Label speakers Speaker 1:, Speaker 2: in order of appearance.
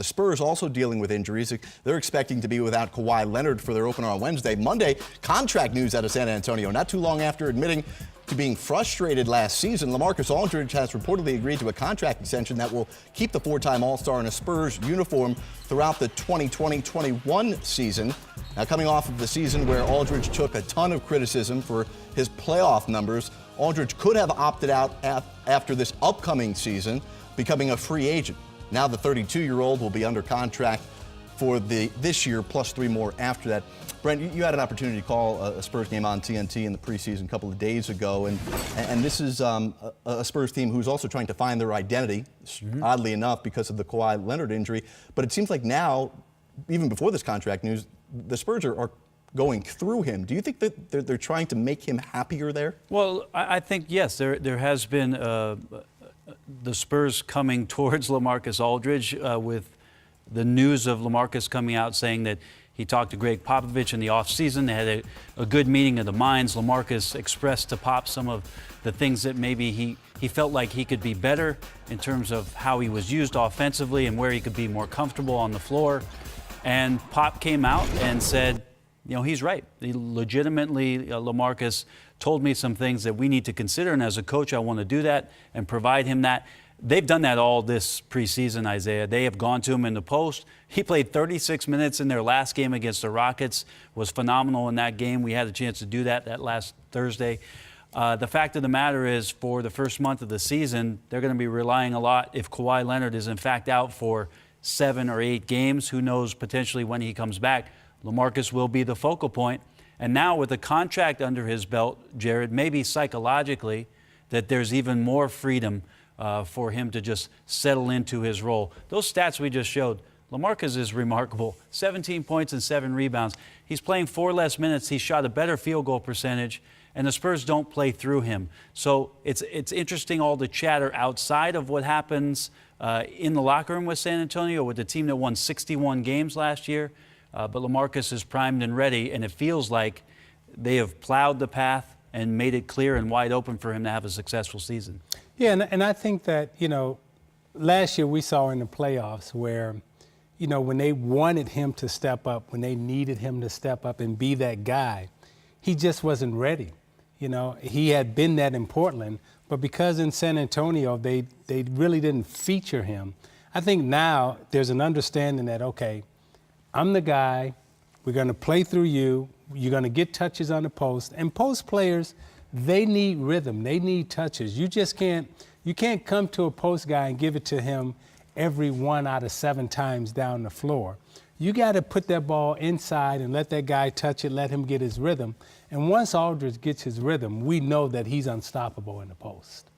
Speaker 1: The Spurs also dealing with injuries. They're expecting to be without Kawhi Leonard for their opener on Wednesday. Monday, contract news out of San Antonio. Not too long after admitting to being frustrated last season, LaMarcus Aldridge has reportedly agreed to a contract extension that will keep the four-time All-Star in a Spurs uniform throughout the 2020-21 season. Now, coming off of the season where Aldridge took a ton of criticism for his playoff numbers, Aldridge could have opted out after this upcoming season, becoming a free agent. Now the 32-year-old will be under contract for this year, plus 3 more after that. Brent, you had an opportunity to call a Spurs game on TNT in the preseason a couple of days ago, and this is a Spurs team who's also trying to find their identity, oddly enough, because of the Kawhi Leonard injury. But it seems like now, even before this contract news, the Spurs are going through him. Do you think that they're trying to make him happier there?
Speaker 2: Well, I think, yes, there has been the Spurs coming towards LaMarcus Aldridge with the news of LaMarcus coming out saying that he talked to Greg Popovich in the offseason. They had a good meeting of the minds. LaMarcus expressed to Pop some of the things that maybe he felt like he could be better in terms of how he was used offensively and where he could be more comfortable on the floor. And Pop came out and said, you know, he's right. He legitimately, LaMarcus told me some things that we need to consider, and as a coach, I want to do that and provide him that. They've done that all this preseason, Isiah. They have gone to him in the post. He played 36 minutes in their last game against the Rockets, was phenomenal in that game. We had a chance to do that last Thursday. The fact of the matter is, for the first month of the season, they're going to be relying a lot, if Kawhi Leonard is in fact out for 7 or 8 games, who knows potentially when he comes back, LaMarcus will be the focal point. And now with a contract under his belt, Jared, maybe psychologically, that there's even more freedom for him to just settle into his role. Those stats we just showed, LaMarcus is remarkable. 17 points and 7 rebounds. He's playing 4 less minutes. He shot a better field goal percentage, and the Spurs don't play through him. So it's interesting, all the chatter outside of what happens in the locker room with San Antonio, with the team that won 61 games last year. But LaMarcus is primed and ready, and it feels like they have plowed the path and made it clear and wide open for him to have a successful season.
Speaker 3: Yeah, and I think that, you know, last year we saw in the playoffs where, you know, when they wanted him to step up, when they needed him to step up and be that guy, he just wasn't ready. You know, he had been that in Portland, but because in San Antonio they really didn't feature him, I think now there's an understanding that, okay, I'm the guy, we're going to play through you, you're going to get touches on the post, and post players, they need rhythm, they need touches. You can't come to a post guy and give it to him every 1 out of 7 times down the floor. You got to put that ball inside and let that guy touch it, let him get his rhythm. And once Aldridge gets his rhythm, we know that he's unstoppable in the post.